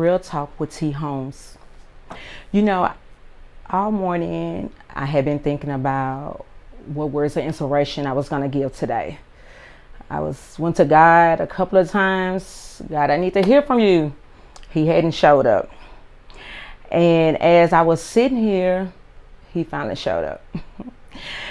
Real Talk with T. Holmes. You know, all morning I have been thinking about what words of inspiration I was going to give today. Went to God a couple of times. God, I need to hear from you. He hadn't showed up. And as I was sitting here, he finally showed up.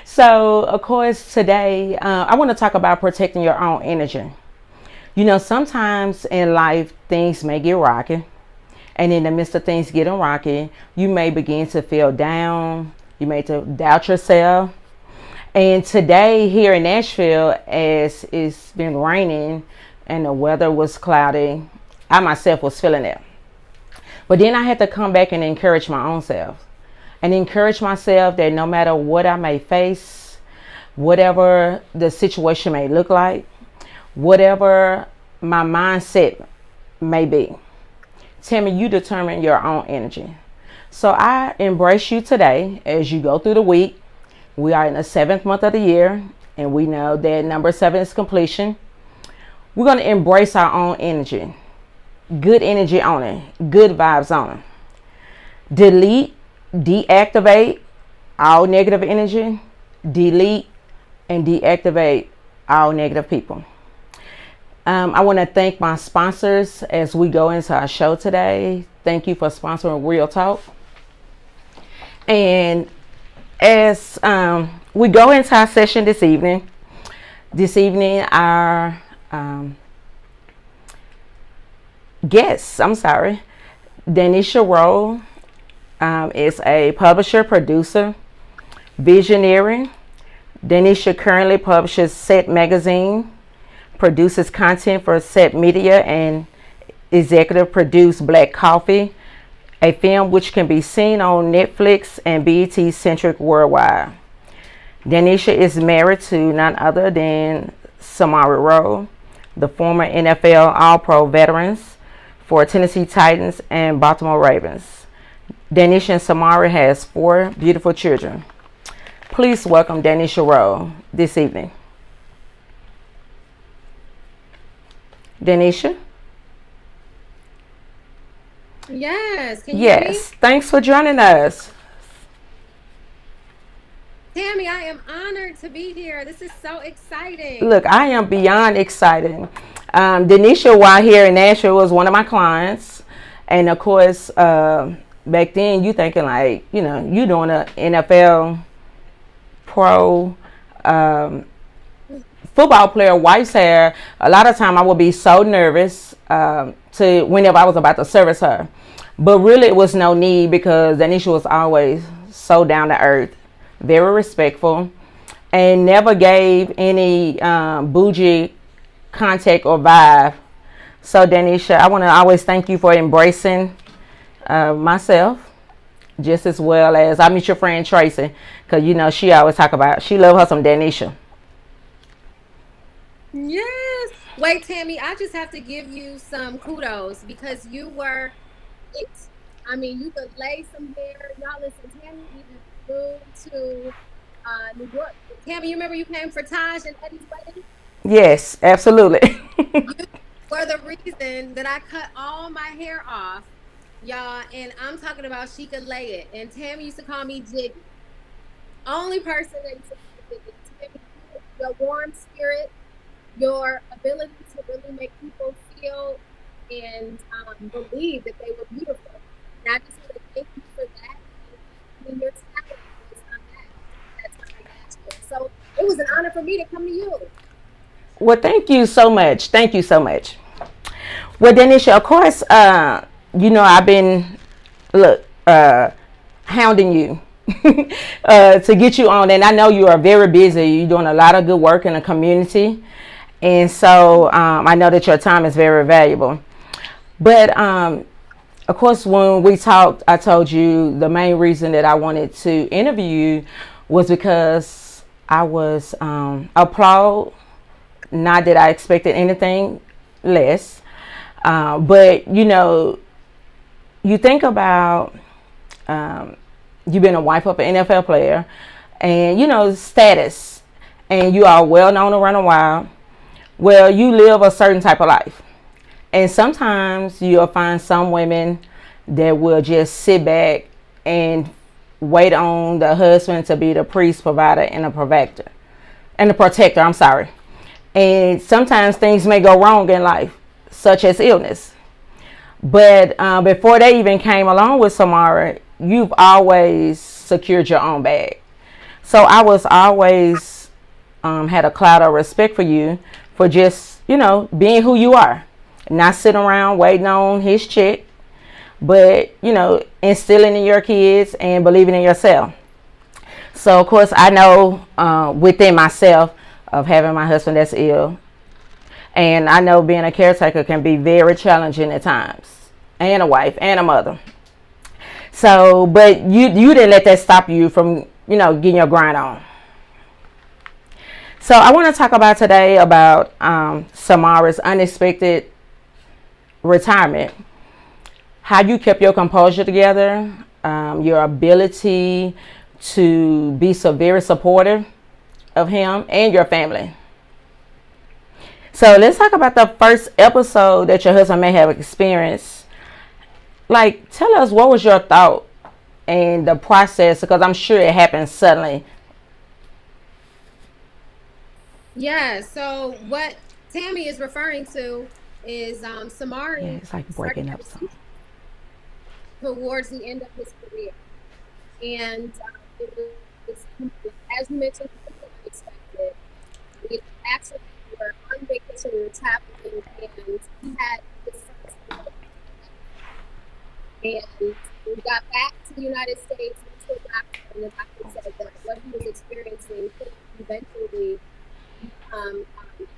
So, of course, today I want to talk about protecting your own energy. You know, sometimes in life, things may get rocky. And in the midst of things getting rocky, you may begin to feel down. You may doubt yourself. And today here in Nashville, as it's been raining and the weather was cloudy, I myself was feeling it. But then I had to come back and encourage my own self. And encourage myself that no matter what I may face, whatever the situation may look like, whatever my mindset may be, Tammy, you determine your own energy. So I embrace you today as you go through the week. We are in the 7th month of the year, and we know that number 7 is completion. We're going to embrace our own energy. Good energy on it. Good vibes on it. Delete, deactivate all negative energy. Delete and deactivate all negative people. I want to thank my sponsors as we go into our show today. Thank you for sponsoring Real Talk. And as we go into our session this evening, our guest, Danisha Rolle, is a publisher, producer, visionary. Danisha currently publishes Set Magazine, produces content for Set Media, and executive produced Black Coffee, a film which can be seen on Netflix and BET Centric Worldwide. Danisha is married to none other than Tammy Holmes, the former NFL All-Pro veterans for Tennessee Titans and Baltimore Ravens. Danisha and Tammy has 4 beautiful children. Please welcome Danisha Rolle this evening. Danisha? Yes. Can you hear me? Yes. Thanks for joining us. Tammy, I am honored to be here. This is so exciting. Look, I am beyond excited. Danisha, while here in Nashville, was one of my clients. And of course, back then you thinking like, you doing an NFL pro football player, wife's hair. A lot of time I would be so nervous to whenever I was about to service her. But really it was no need because Danisha was always so down to earth, very respectful, and never gave any bougie contact or vibe. So Danisha, I want to always thank you for embracing myself just as well as I meet your friend Tracy, because she always she love her some Danisha. Yes. Wait, Tammy, I just have to give you some kudos because you were it. I mean, you could lay some hair. Y'all listen, Tammy even flew to New York. Tammy, you remember you came for Taj and Eddie's wedding? Yes, absolutely. You were the reason that I cut all my hair off, y'all, and I'm talking about she could lay it. And Tammy used to call me Jiggy. Only person that used to call me Jiggy. Tammy, your warm spirit, your ability to really make people feel and believe that they were beautiful. And I just want to thank you for that. I mean, your talent was unmatched at that time last year. So it was an honor for me to come to you. Well, thank you so much. Thank you so much. Well, Danisha, of course, I've been, hounding you to get you on. And I know you are very busy. You're doing a lot of good work in the community. And so I know that your time is very valuable. But, of course, when we talked, I told you the main reason that I wanted to interview you was because I was applaud. Not that I expected anything less. But, you think about you being a wife of an NFL player and, status. And you are well known around the world. Well, you live a certain type of life. And sometimes you'll find some women that will just sit back and wait on the husband to be the priest, provider, and a protector. And the protector, I'm sorry. And sometimes things may go wrong in life, such as illness. But before they even came along with Samara, you've always secured your own bag. So I was always had a cloud of respect for you for just, being who you are. Not sitting around waiting on his check, but, instilling in your kids and believing in yourself. So, of course, I know within myself of having my husband that's ill. And I know being a caretaker can be very challenging at times. And a wife and a mother. So, but you didn't let that stop you from, getting your grind on. So I want to talk about today about Samara's unexpected retirement. How you kept your composure together, your ability to be so very supportive of him and your family. So let's talk about the first episode that your husband may have experienced. Like, tell us, what was your thought and the process, because I'm sure it happened suddenly. Yeah, so what Tammy is referring to is Yeah, Samari it's like started breaking up having some. seizures towards the end of his career. And it was, as you mentioned, completely unexpected. We actually were on vacation, we were traveling, and he had his first stroke. And we got back to the United States, went to a doctor, and the doctor said that what he was experiencing could eventually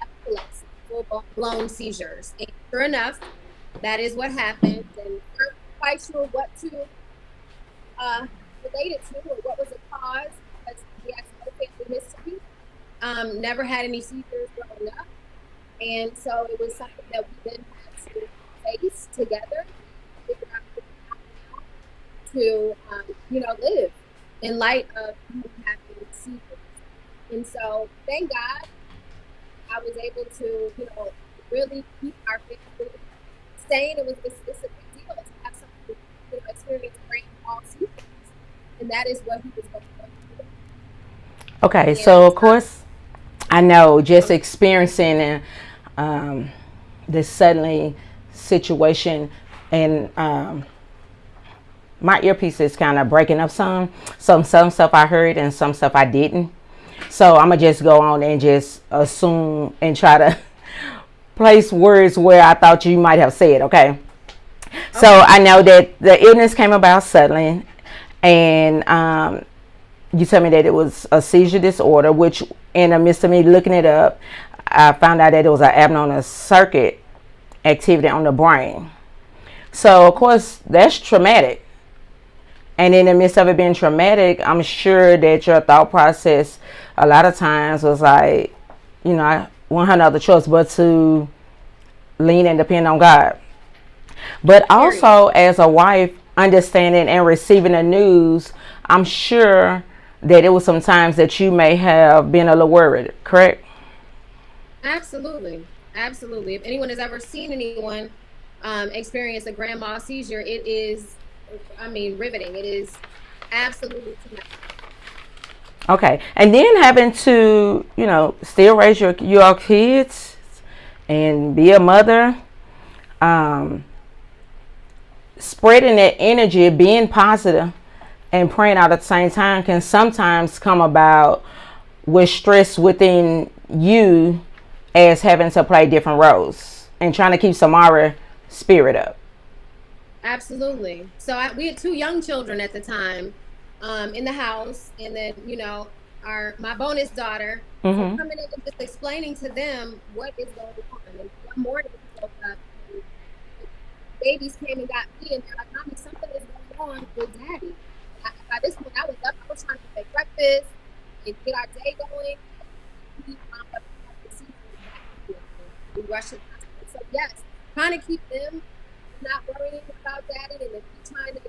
epilepsy, full blown seizures. And sure enough, that is what happened. And we're not quite sure what to relate it to or what was the cause, because he has no family history, never had any seizures growing up. And so it was something that we then had to face together, figure out to, live in light of him having seizures. And so, thank God, I was able to, really keep our family sane. It's a big deal to have someone, experience grand mal seizures, and that is what he was going through. Okay, And so of course, I know just experiencing this suddenly situation, and my earpiece is kind of breaking up some stuff I heard and some stuff I didn't. So I'm gonna just go on and just assume and try to place words where I thought you might have said. Okay. So okay, I know that the illness came about suddenly, and you told me that it was a seizure disorder, which in the midst of me looking it up, I found out that it was an abnormal circuit activity on the brain. So of course that's traumatic. And in the midst of it being traumatic, I'm sure that your thought process a lot of times was like, I want no other choice but to lean and depend on God. But period. also, as a wife, understanding and receiving the news, I'm sure that it was some times that you may have been a little worried, correct? Absolutely, absolutely. If anyone has ever seen anyone experience a grand mal seizure, it is, riveting. It is absolutely traumatic. Okay. And then having to, still raise your kids and be a mother, um, spreading that energy, being positive, and praying out at the same time can sometimes come about with stress within you as having to play different roles and trying to keep Samara spirit up. Absolutely. So we had two young children at the time, in the house, and then our my bonus daughter. So Mm-hmm. coming in and just explaining to them what is going on. And one morning we woke up, and the babies came and got me, and they're like, "Mommy, something is going on with Daddy." By this point, I was up. I was trying to make breakfast and get our day going. And we wound up having to see them back again. We rushed to the hospital. So yes, trying to keep them not worrying about Daddy, and then trying to,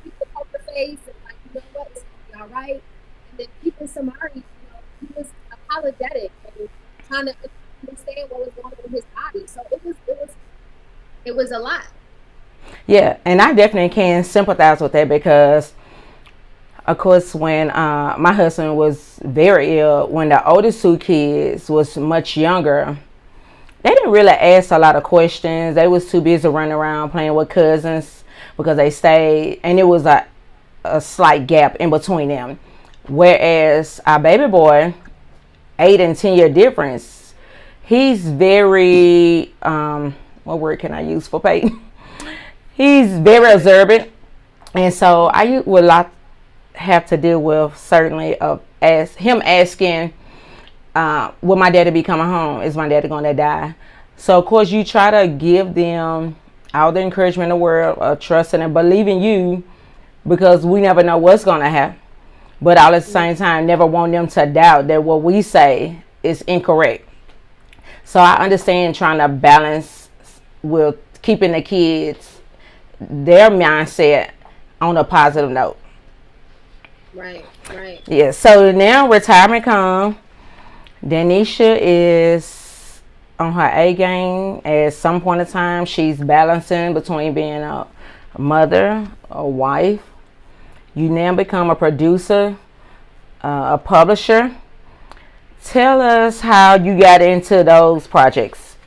keep the poker face and like, what, it's gonna be all right. And then keeping Samari, he was apologetic and trying to understand what was going on with his body. So it was it was a lot. Yeah, and I definitely can sympathize with that because, of course, when my husband was very ill, when the oldest two kids was much younger, they didn't really ask a lot of questions. They was too busy running around playing with cousins because they stayed, and it was a slight gap in between them. Whereas our baby boy, 8 and 10 year difference, he's very what word can I use for Peyton? He's very observant, and so I would lot have to deal with certainly of as him asking, will my daddy be coming home? Is my daddy gonna die? So of course you try to give them all the encouragement in the world of trusting and believing you, because we never know what's gonna happen. But all at the same time, never want them to doubt that what we say is incorrect. So I understand trying to balance with keeping the kids, their mindset on a positive note. Right, right. Yeah, so now retirement come. Danisha is on her A game. At some point in time, she's balancing between being a mother, a wife. You now become a producer, a publisher. Tell us how you got into those projects.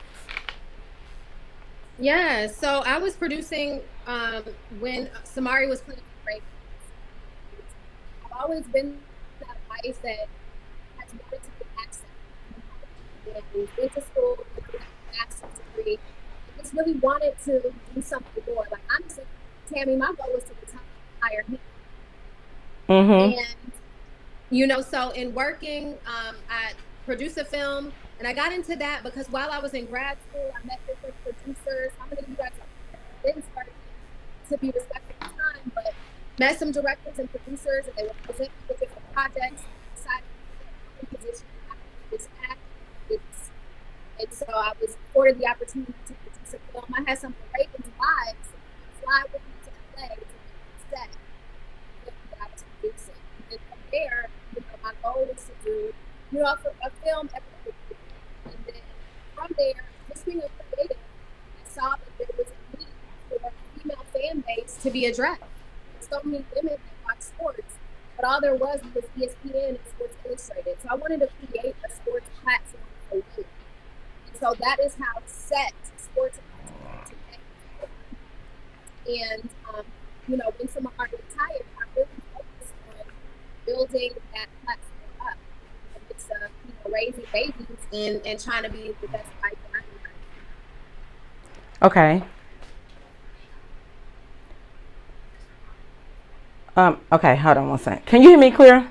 Yeah, so I was producing when Samari was playing great. I've always been that wife that has wanted to get access and went to school, got a master's degree, and just really wanted to do something more. Like honestly, Tammy, my goal was to retire him. Mm-hmm. And so in working, I produced a film, and I got into that because while I was in grad school, I met different producers. How many of you guys didn't start to be respectful of time, but met some directors and producers, and they would present me with different projects. Decided to be in position after this act. And so I was afforded the opportunity to produce a film. I had some Ravens lives fly with me to LA to set that I was producing. And from there, my goal was to do, a film every week. And then from there, just being a creative, I saw that there was a need for a female fan base to be addressed. So many women that watch sports, but all there was ESPN and Sports Illustrated. So I wanted to create a sports platform for women. And so that is how set sports today. And when someone retired, I really focused on building that platform up. And it's raising babies and trying to be the best wife that I can. Okay. Okay, hold on one second. Can you hear me clear?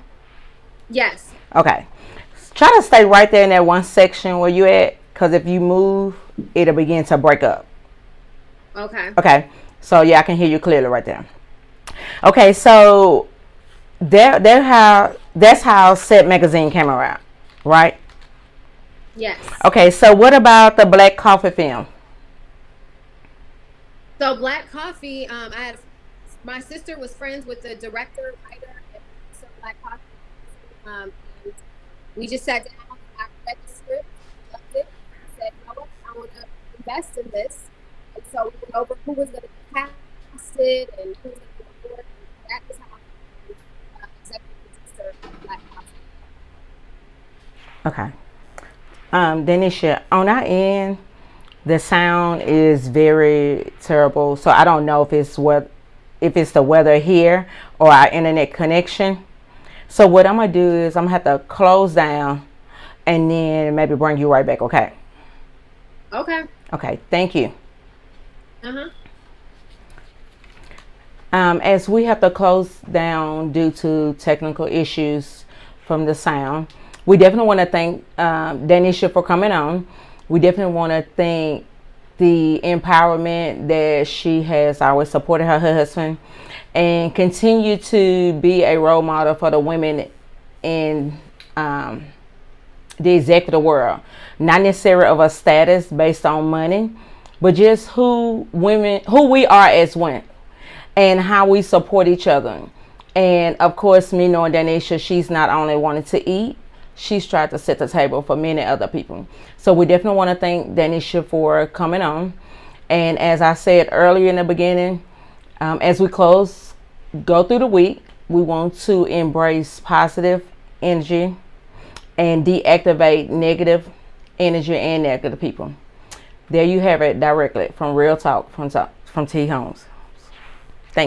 Yes. Okay. Try to stay right there in that one section where you at, because if you move, it'll begin to break up. Okay. Okay. So yeah, I can hear you clearly right there. Okay, so that's how Set Magazine came around, right? Yes. Okay, so what about the Black Coffee film? So Black Coffee, my sister was friends with the director, writer, and producer of Black Coffee. And we just sat down, I read the script, loved it, and said, I want to invest in this. And so we went over who was going to be casted and who was going to be on board. And that is how I became executive producer of Black Coffee. Okay. Danisha, on our end, the sound is very terrible. So I don't know if it's the weather here or our internet connection. So what I'm gonna do is I'm gonna have to close down and then maybe bring you right back. Okay. Okay. Okay. Thank you. Uh-huh. As we have to close down due to technical issues from the sound, we definitely want to thank Danisha for coming on. We definitely want to thank the empowerment that she has always supported her husband, and continue to be a role model for the women in the executive world. Not necessarily of a status based on money, but just who we are as women, and how we support each other. And of course, me knowing Danisha, she's not only wanted to eat, she's tried to set the table for many other people. So we definitely want to thank Danisha for coming on. And as I said earlier in the beginning, as we go through the week, we want to embrace positive energy and deactivate negative energy and negative people. There you have it directly from Real Talk from T Holmes.